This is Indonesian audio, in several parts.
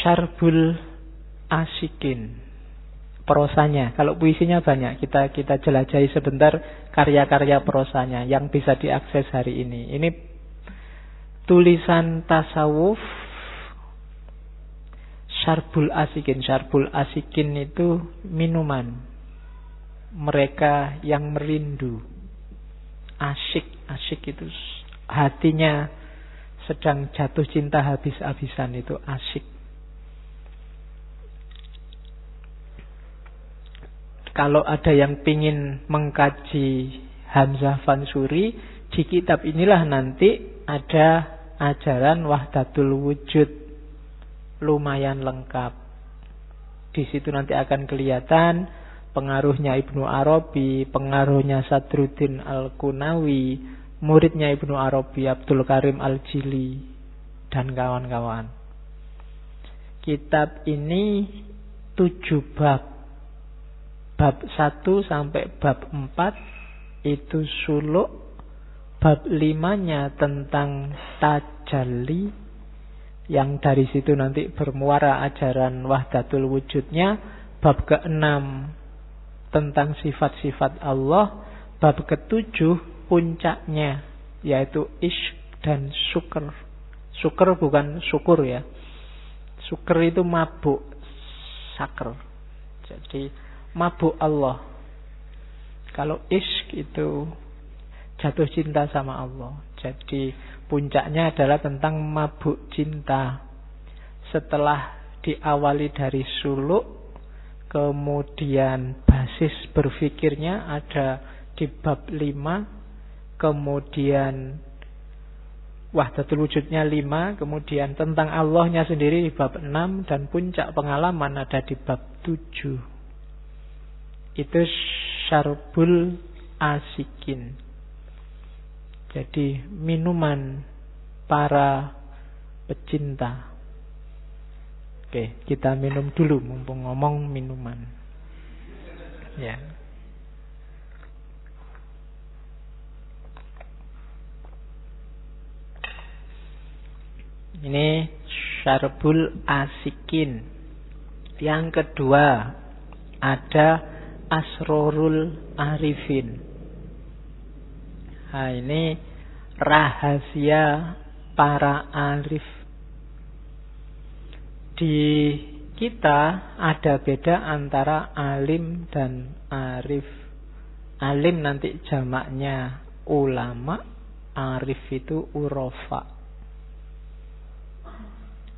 Syarbul Asyikin, prosanya. Kalau puisinya banyak, kita jelajahi sebentar karya-karya prosanya yang bisa diakses hari ini. Ini tulisan tasawuf Syarbul Asyikin. Syarbul Asyikin itu minuman mereka yang merindu. Asyik itu hatinya sedang jatuh cinta habis-habisan, itu asyik. Kalau ada yang pingin mengkaji Hamzah Fansuri, di kitab inilah nanti ada ajaran Wahdatul Wujud, lumayan lengkap. Di situ nanti akan kelihatan pengaruhnya Ibnu Arabi, pengaruhnya Sadruddin Al-Qunawi, muridnya Ibnu Arabi Abdul Karim Al-Jili, dan kawan-kawan. Kitab ini 7 bab. Bab 1 sampai bab 4 itu suluk. Bab 5-nya tentang tajalli, yang dari situ nanti bermuara ajaran Wahdatul Wujudnya. Bab ke-6 tentang sifat-sifat Allah. Bab ke-7 puncaknya, yaitu isyq dan syukur. Syukur bukan syukur ya. Syukur itu mabuk, sakr. Jadi mabuk Allah. Kalau isyq itu jatuh cinta sama Allah. Jadi puncaknya adalah tentang mabuk cinta. Setelah diawali dari suluk, kemudian basis berfikirnya ada di bab 5, kemudian Wahdatul Wujudnya 5, kemudian tentang Allahnya sendiri di bab 6, dan puncak pengalaman ada di bab 7. Itu Syarbul Asyikin. Jadi minuman para pecinta. Oke, kita minum dulu mumpung ngomong minuman. Ya. Ini Syarbul Asyikin. Yang kedua ada Asrorul Arifin. Nah, ini rahasia para arif. Di kita ada beda antara alim dan arif. Alim nanti jamaknya ulama, arif itu urofa.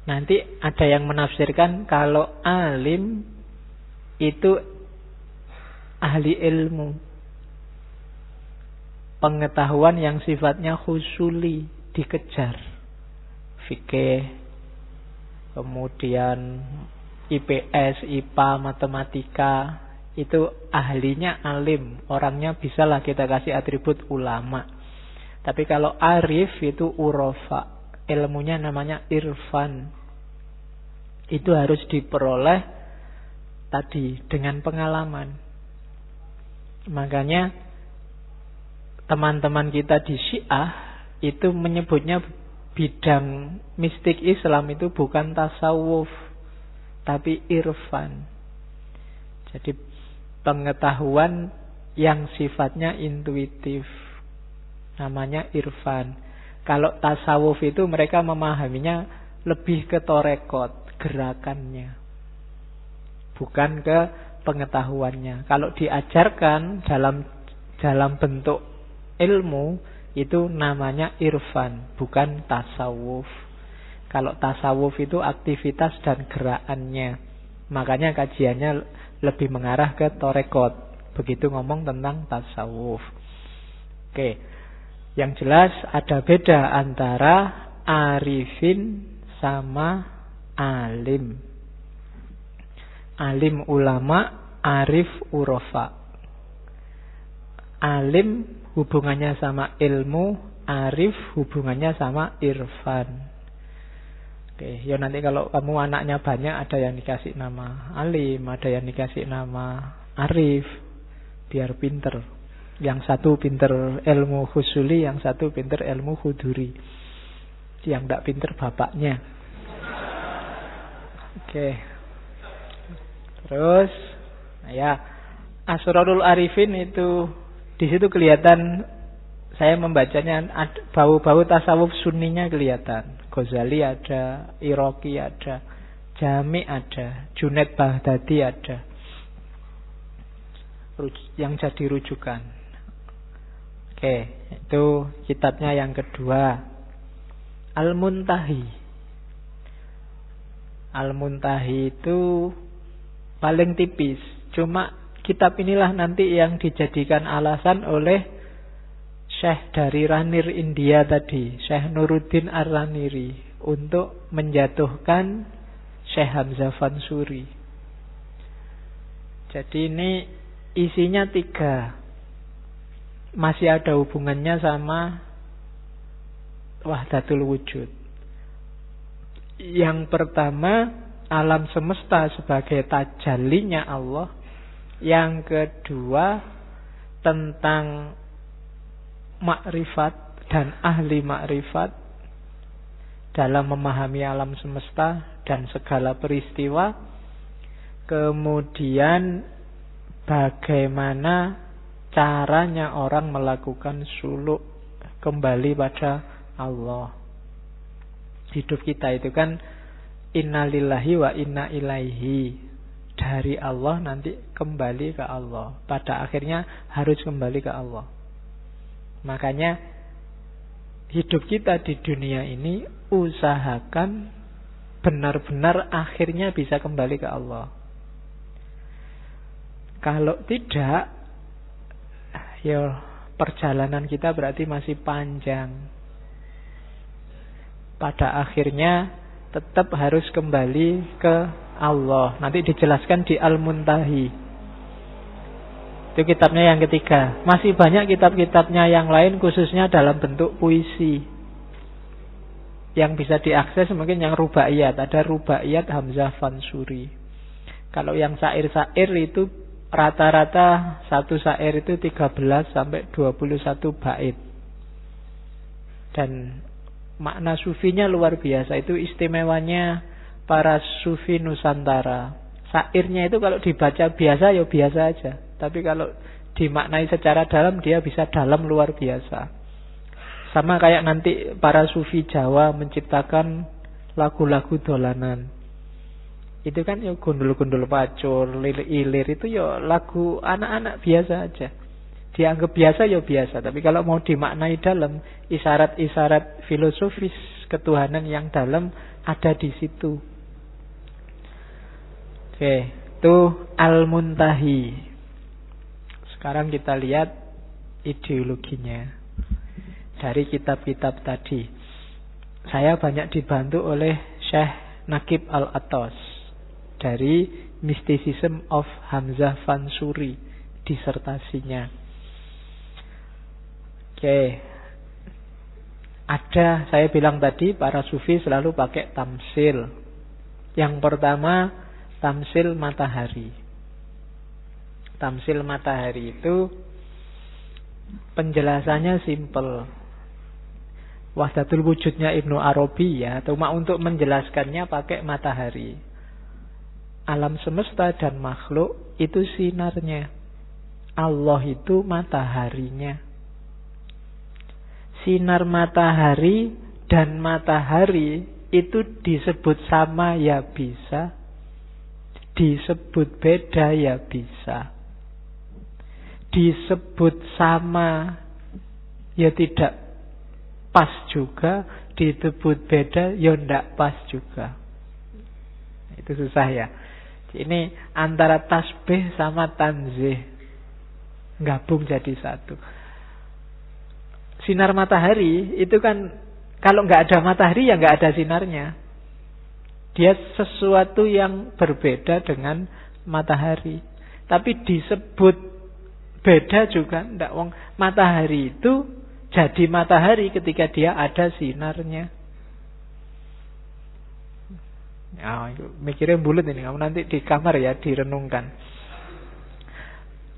Nanti ada yang menafsirkan kalau alim itu ahli ilmu, pengetahuan yang sifatnya husuli, dikejar. Fikih, kemudian IPS, IPA, matematika, itu ahlinya alim, orangnya bisalah kita kasih atribut ulama. Tapi kalau arif itu urofa, ilmunya namanya irfan. Itu harus diperoleh tadi dengan pengalaman. Makanya teman-teman kita di Syiah itu menyebutnya bidang mistik Islam itu bukan tasawuf, tapi irfan. Jadi pengetahuan yang sifatnya intuitif, namanya irfan. Kalau tasawuf itu mereka memahaminya lebih ke torekot, gerakannya, bukan ke pengetahuannya. Kalau diajarkan dalam bentuk ilmu, itu namanya irfan, bukan tasawuf. Kalau tasawuf itu aktivitas dan gerakannya, makanya kajiannya lebih mengarah ke torekot. Begitu ngomong tentang tasawuf. Oke, yang jelas ada beda antara arifin sama alim. Alim ulama, arif urofa. Alim hubungannya sama ilmu, arif hubungannya sama irfan. Oke, ya nanti kalau kamu anaknya banyak, ada yang dikasih nama alim, ada yang dikasih nama arif, biar pinter. Yang satu pinter ilmu husuli, yang satu pinter ilmu huduri. Yang tidak pinter bapaknya. Oke. Terus ya, Asrarul Arifin itu di situ kelihatan, saya membacanya bau-bau tasawuf sunninya kelihatan. Ghazali ada, Iraqi ada, Jami ada, Junaid Baghdadi ada. Yang jadi rujukan. Oke, itu kitabnya yang kedua. Al-Muntahi. Al-Muntahi itu paling tipis. Cuma kitab inilah nanti yang dijadikan alasan oleh Syekh dari Ranir India tadi, Syekh Nuruddin Ar-Raniri, untuk menjatuhkan Syekh Hamzah Fansuri. Jadi ini isinya 3. Masih ada hubungannya sama Wahdatul Wujud. Yang pertama, alam semesta sebagai tajallinya Allah. Yang kedua, tentang makrifat dan ahli makrifat dalam memahami alam semesta dan segala peristiwa. Kemudian bagaimana caranya orang melakukan suluk kembali pada Allah. Hidup kita itu kan innalillahi wa inna ilaihi, dari Allah nanti kembali ke Allah. Pada akhirnya harus kembali ke Allah. Makanya hidup kita di dunia ini usahakan benar-benar akhirnya bisa kembali ke Allah. Kalau tidak, ya perjalanan kita berarti masih panjang. Pada akhirnya tetap harus kembali ke Allah. Nanti dijelaskan di Al-Muntahi. Itu kitabnya yang ketiga. Masih banyak kitab-kitabnya yang lain, khususnya dalam bentuk puisi, yang bisa diakses mungkin yang rubaiyat. Ada rubaiyat Hamzah Fansuri. Kalau yang syair-syair itu rata-rata satu syair itu 13 sampai 21 bait. Dan makna sufinya luar biasa. Itu istimewanya para sufi Nusantara. Syairnya itu kalau dibaca biasa ya biasa aja. Tapi kalau dimaknai secara dalam, dia bisa dalam luar biasa. Sama kayak nanti para sufi Jawa menciptakan lagu-lagu dolanan. Itu kan ya gundul-gundul pacul, lilir itu ya lagu anak-anak biasa aja. Dianggap biasa ya biasa. Tapi kalau mau dimaknai dalam, isyarat-isyarat filosofis ketuhanan yang dalam ada di situ. Oke, itu Al-Muntahi. Sekarang kita lihat ideologinya dari kitab-kitab tadi. Saya banyak dibantu oleh Syekh Naqib Al-Atas dari Mysticism of Hamzah Fansuri, disertasinya. Oke. Ada, saya bilang tadi, para sufi selalu pakai tamsil. Yang pertama, tamsil matahari. Tamsil matahari itu penjelasannya simple. Wahdatul wujudnya Ibnu Arabi ya, cuma untuk menjelaskannya pakai matahari. Alam semesta dan makhluk itu sinarnya. Allah itu mataharinya. Sinar matahari dan matahari itu disebut sama ya bisa, disebut beda ya bisa. Disebut sama ya tidak pas juga, disebut beda ya tidak pas juga. Itu susah ya. Ini antara tasbih sama tanzih gabung jadi satu. Sinar matahari itu kan kalau nggak ada matahari ya nggak ada sinarnya. Dia sesuatu yang berbeda dengan matahari. Tapi disebut beda juga ndak, wong matahari itu jadi matahari ketika dia ada sinarnya. Ya, mikirnya bulat ini, kamu nanti di kamar ya direnungkan.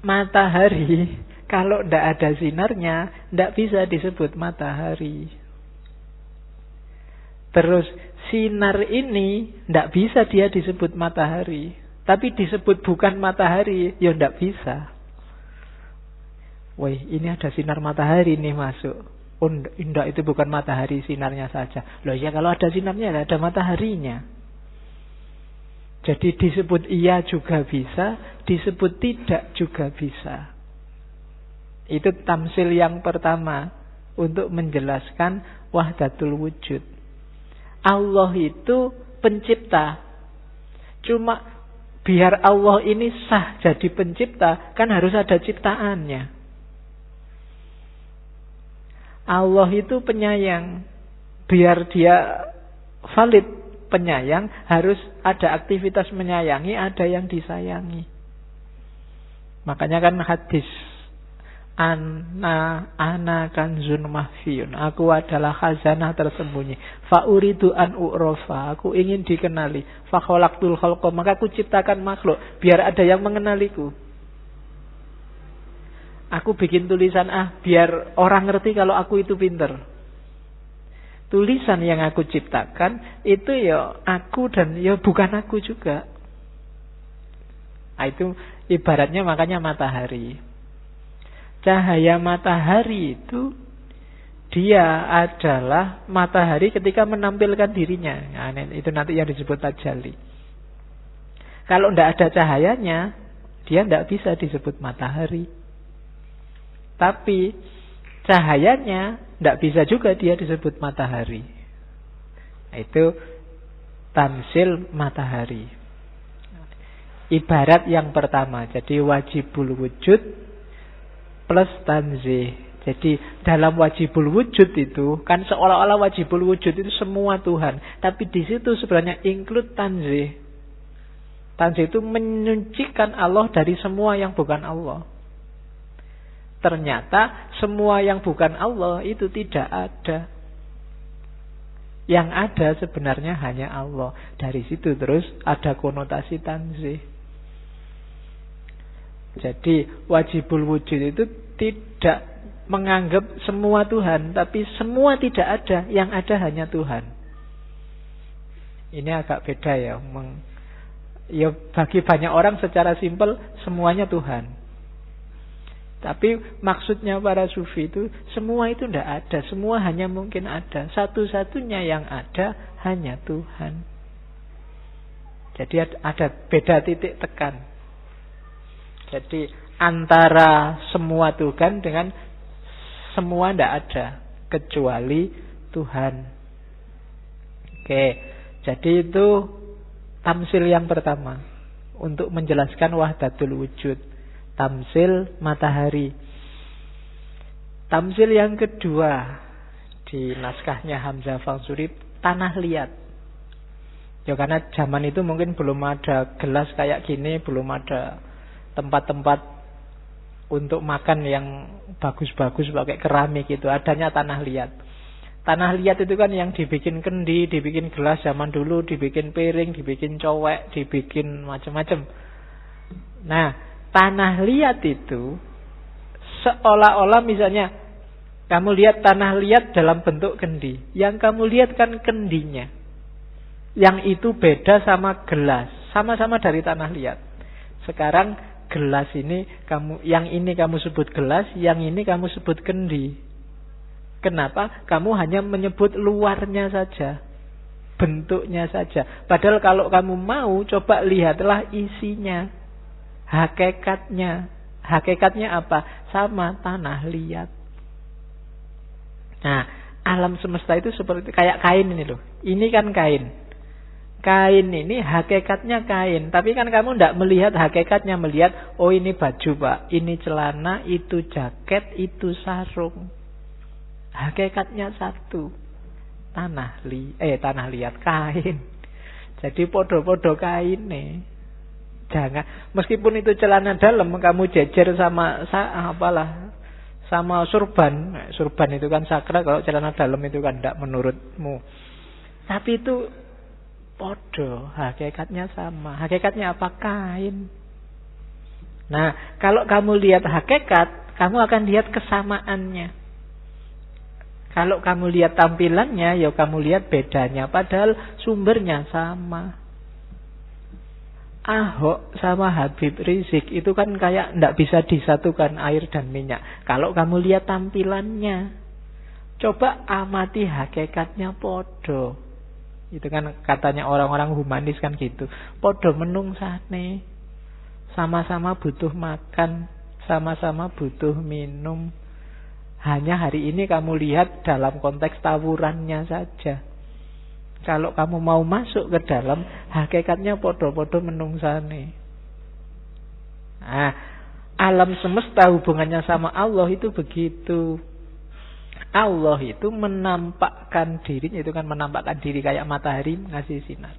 Matahari kalau ndak ada sinarnya ndak bisa disebut matahari. Terus sinar ini tidak bisa dia disebut matahari. Tapi disebut bukan matahari, ya tidak bisa. Woi, ini ada sinar matahari nih masuk. Oh, enggak, itu bukan matahari, sinarnya saja. Loh ya, kalau ada sinarnya ada mataharinya. Jadi disebut iya juga bisa, disebut tidak juga bisa. Itu tamsil yang pertama untuk menjelaskan wahdatul wujud. Allah itu pencipta. Cuma biar Allah ini sah jadi pencipta, kan harus ada ciptaannya. Allah itu penyayang. Biar dia valid penyayang, harus ada aktivitas menyayangi, ada yang disayangi. Makanya kan hadis, Ana kanzun mahfiyun. Aku adalah khazanah tersembunyi. Fa'uridu an u'rofa. Aku ingin dikenali. Fakholaktul kholqo. Maka aku ciptakan makhluk biar ada yang mengenaliku. Aku bikin tulisan biar orang ngerti kalau aku itu pinter. Tulisan yang aku ciptakan itu ya aku dan ya bukan aku juga. Itu ibaratnya makanya matahari. Cahaya matahari itu dia adalah matahari ketika menampilkan dirinya. Nah, itu nanti yang disebut tajalli. Kalau tidak ada cahayanya, dia tidak bisa disebut matahari. Tapi cahayanya tidak bisa juga dia disebut matahari. Nah, itu tamsil matahari. Ibarat yang pertama. Jadi wajibul wujud plus tanzih. Jadi dalam wajibul wujud itu kan seolah-olah wajibul wujud itu semua Tuhan, tapi di situ sebenarnya include tanzih. Tanzih itu menyucikan Allah dari semua yang bukan Allah. Ternyata semua yang bukan Allah itu tidak ada. Yang ada sebenarnya hanya Allah. Dari situ terus ada konotasi tanzih. Jadi wajibul wujud itu tidak menganggap semua Tuhan, tapi semua tidak ada, yang ada hanya Tuhan. Ini agak beda ya. Ya bagi banyak orang secara simpel semuanya Tuhan. Tapi maksudnya para sufi itu semua itu tidak ada, semua hanya mungkin ada. Satu-satunya yang ada hanya Tuhan. Jadi ada beda titik tekan. Jadi antara semua Tuhan dengan semua tidak ada kecuali Tuhan. Oke, jadi itu tamsil yang pertama untuk menjelaskan wahdatul wujud. Tamsil matahari. Tamsil yang kedua di naskahnya Hamzah Fangsuri, tanah liat. Ya karena zaman itu mungkin belum ada gelas kayak gini, belum ada tempat-tempat untuk makan yang bagus-bagus pakai keramik itu, adanya tanah liat. Tanah liat itu kan yang dibikin kendi, dibikin gelas zaman dulu, dibikin piring, dibikin cowek, dibikin macam-macam. Nah, tanah liat itu seolah-olah misalnya kamu lihat tanah liat dalam bentuk kendi. Yang kamu lihat kan kendinya. Yang itu beda sama gelas, sama-sama dari tanah liat. Sekarang gelas ini yang ini kamu sebut gelas, yang ini kamu sebut kendi. Kenapa? Kamu hanya menyebut luarnya saja, bentuknya saja. Padahal kalau kamu mau, coba lihatlah isinya, hakikatnya. Hakikatnya apa? Sama tanah liat. Nah, alam semesta itu seperti kayak kain ini loh. Ini kan kain. Kain ini hakikatnya kain. Tapi kan kamu tidak melihat hakikatnya. Melihat, oh ini baju pak, ini celana, itu jaket, itu sarung. Hakikatnya satu. Tanah liat, kain. Jadi podo-podo kain nih. Jangan, meskipun itu celana dalam, kamu jejer sama surban. Surban itu kan sakral, kalau celana dalam itu kan tidak menurutmu. Tapi itu podo, hakikatnya sama. Hakikatnya apa? Kain. Nah, kalau kamu lihat hakikat, kamu akan lihat kesamaannya. Kalau kamu lihat tampilannya, ya kamu lihat bedanya. Padahal sumbernya sama. Ahok sama Habib Rizik itu kan kayak tidak bisa disatukan air dan minyak. Kalau kamu lihat tampilannya, coba amati hakikatnya podo. Itu kan katanya orang-orang humanis kan gitu. Podo menungsane. Sama-sama butuh makan, sama-sama butuh minum. Hanya hari ini kamu lihat dalam konteks tawurannya saja. Kalau kamu mau masuk ke dalam, hakikatnya podo-podo menungsane. Nah, alam semesta hubungannya sama Allah itu begitu. Allah itu menampakkan dirinya, itu kan menampakkan diri kayak matahari ngasih sinar.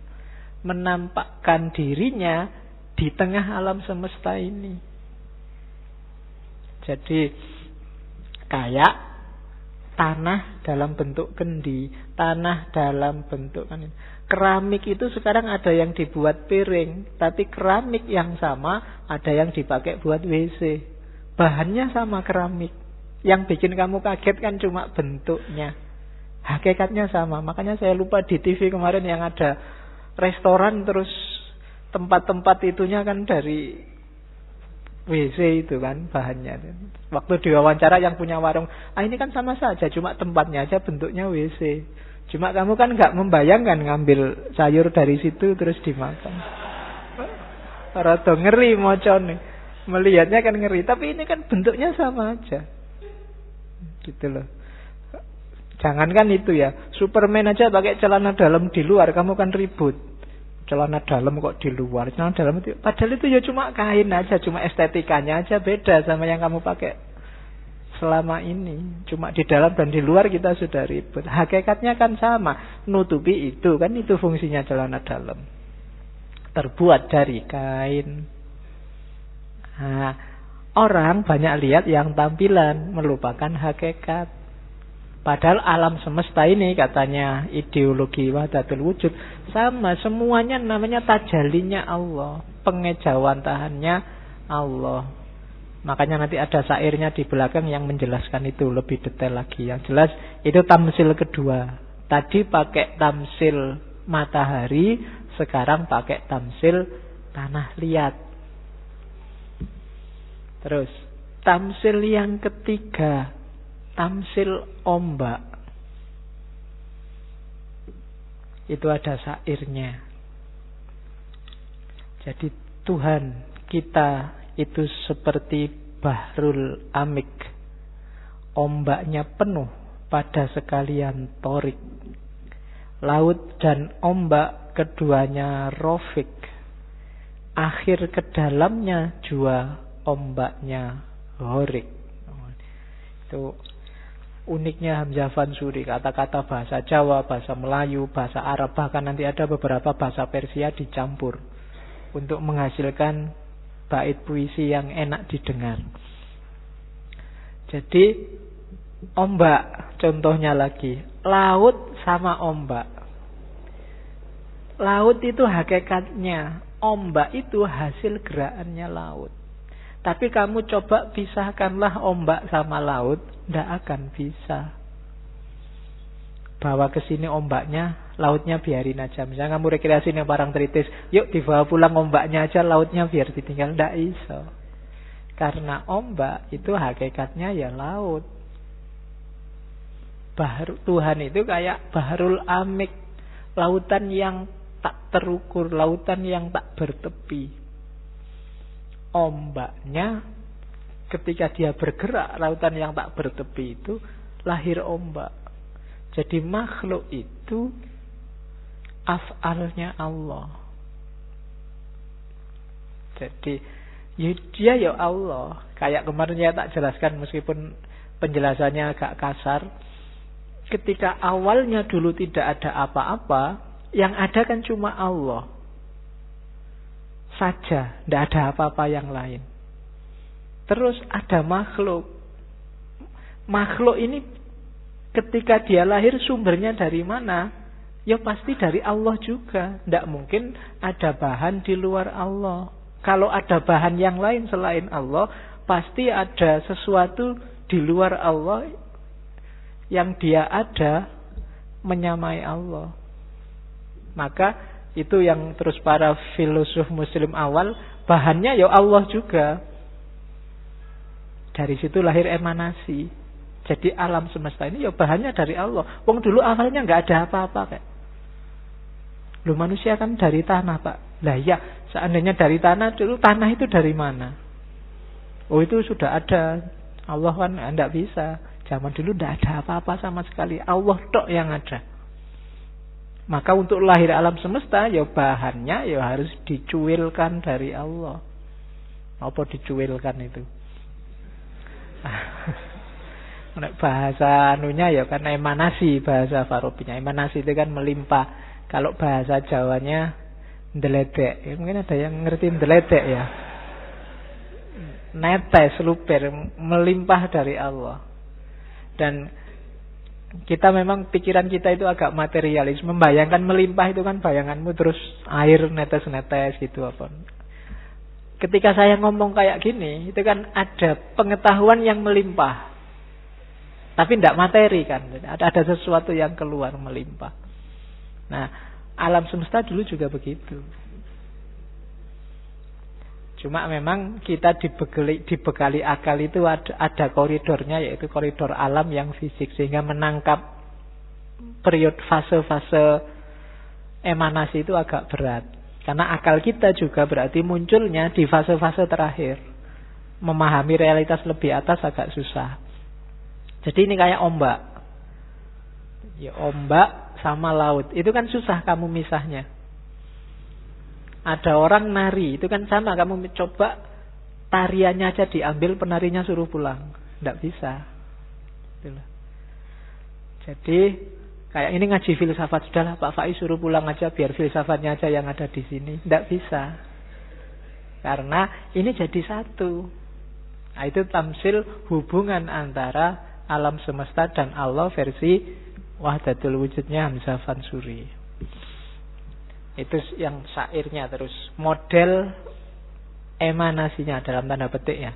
Menampakkan dirinya di tengah alam semesta ini. Jadi kayak tanah dalam bentuk kendi, tanah dalam bentuk keramik itu sekarang ada yang dibuat piring, tapi keramik yang sama ada yang dipakai buat WC. Bahannya sama keramik. Yang bikin kamu kaget kan cuma bentuknya. Hakikatnya sama. Makanya saya lupa di TV kemarin yang ada restoran terus tempat-tempat itunya kan dari WC itu kan bahannya. Waktu diwawancara yang punya warung, ini kan sama saja, cuma tempatnya aja bentuknya WC. Cuma kamu kan nggak membayangkan ngambil sayur dari situ terus dimakan. Rada ngeri mocone. Melihatnya kan ngeri, tapi ini kan bentuknya sama aja. Gitu loh. Jangankan itu ya, Superman aja pakai celana dalam di luar, kamu kan ribut. Celana dalam kok di luar, celana dalam itu padahal itu ya cuma kain aja, cuma estetikanya aja beda sama yang kamu pakai selama ini. Cuma di dalam dan di luar kita sudah ribut. Hakikatnya kan sama, nutupi itu kan, itu fungsinya celana dalam. Terbuat dari kain. Nah, orang banyak lihat yang tampilan, melupakan hakikat. Padahal alam semesta ini katanya ideologi wahdatul wujud sama, semuanya namanya tajalinya Allah, pengejauhan tahannya Allah. Makanya nanti ada syairnya di belakang yang menjelaskan itu lebih detail lagi. Yang jelas itu tamsil kedua. Tadi pakai tamsil matahari, sekarang pakai tamsil tanah liat. Terus tamsil yang ketiga, tamsil ombak. Itu ada syairnya. Jadi Tuhan kita itu seperti bahrul amik. Ombaknya penuh pada sekalian torik. Laut dan ombak keduanya rofik. Akhir ke dalamnya jua ombaknya horik. Itu uniknya Hamzah Fansuri, kata-kata bahasa Jawa, bahasa Melayu, bahasa Arab, bahkan nanti ada beberapa bahasa Persia dicampur untuk menghasilkan bait puisi yang enak didengar. Jadi ombak contohnya lagi, laut sama ombak. Laut itu hakikatnya, ombak itu hasil gerakannya laut. Tapi kamu coba pisahkanlah ombak sama laut, tidak akan bisa. Bawa ke sini ombaknya, lautnya biarin aja. Misalnya kamu rekreasi nih Parangtritis, yuk dibawa pulang ombaknya aja, lautnya biar ditinggal. Tidak iso. Karena ombak itu hakikatnya ya laut. Tuhan itu kayak bahrul amik, lautan yang tak terukur, lautan yang tak bertepi. Ombaknya ketika dia bergerak, lautan yang tak bertepi itu lahir ombak. Jadi makhluk itu af'alnya Allah. Jadi dia ya Allah. Kayak kemarin ya tak jelaskan meskipun penjelasannya agak kasar. Ketika awalnya dulu tidak ada apa-apa, yang ada kan cuma Allah saja, tidak ada apa-apa yang lain. Terus ada makhluk. Makhluk ini ketika dia lahir sumbernya dari mana? Ya pasti dari Allah juga. Tidak mungkin ada bahan di luar Allah. Kalau ada bahan yang lain selain Allah, pasti ada sesuatu di luar Allah yang dia ada menyamai Allah. Maka itu yang terus para filosof muslim awal, bahannya ya Allah juga. Dari situ lahir emanasi. Jadi alam semesta ini ya bahannya dari Allah. Wong dulu awalnya nggak ada apa-apa kayak. Lu manusia kan dari tanah, Pak. Lah ya, seandainya dari tanah, dulu tanah itu dari mana? Oh, itu sudah ada. Allah kan enggak bisa. Zaman dulu enggak ada apa-apa sama sekali. Allah tok yang ada. Maka untuk lahir alam semesta, ya bahannya ya harus dicuilkan dari Allah. Apa dicuilkan itu? Bahasa anunya ya kan emanasi, bahasa Farabinya. Emanasi itu kan melimpah. Kalau bahasa Jawanya ndeledek. Ya, mungkin ada yang ngerti ndeledek ya. Netes, luber, melimpah dari Allah. Dan kita memang pikiran kita itu agak materialis. Membayangkan melimpah itu kan bayanganmu terus air netes-netes gitu apa. Ketika saya ngomong kayak gini, itu kan ada pengetahuan yang melimpah. Tapi tidak materi kan. Ada sesuatu yang keluar melimpah. Nah, alam semesta dulu juga begitu. Cuma memang kita dibekali akal itu ada koridornya, yaitu koridor alam yang fisik, sehingga menangkap periode fase-fase emanasi itu agak berat. Karena akal kita juga berarti munculnya di fase-fase terakhir. Memahami realitas lebih atas agak susah. Jadi ini kayak ombak. Ya, ombak sama laut. Itu kan susah kamu misahnya. Ada orang nari, itu kan sama. Kamu coba tariannya aja diambil, penarinya suruh pulang. Tidak bisa. Itulah. Jadi kayak ini ngaji filsafat, sudahlah Pak Faiz suruh pulang aja, biar filsafatnya aja yang ada di sini. Tidak bisa. Karena ini jadi satu. Nah, itu tamsil hubungan antara alam semesta dan Allah versi Wahdatul Wujudnya Hamzah Fansuri. Itu yang syairnya. Terus model emanasinya dalam tanda petik ya.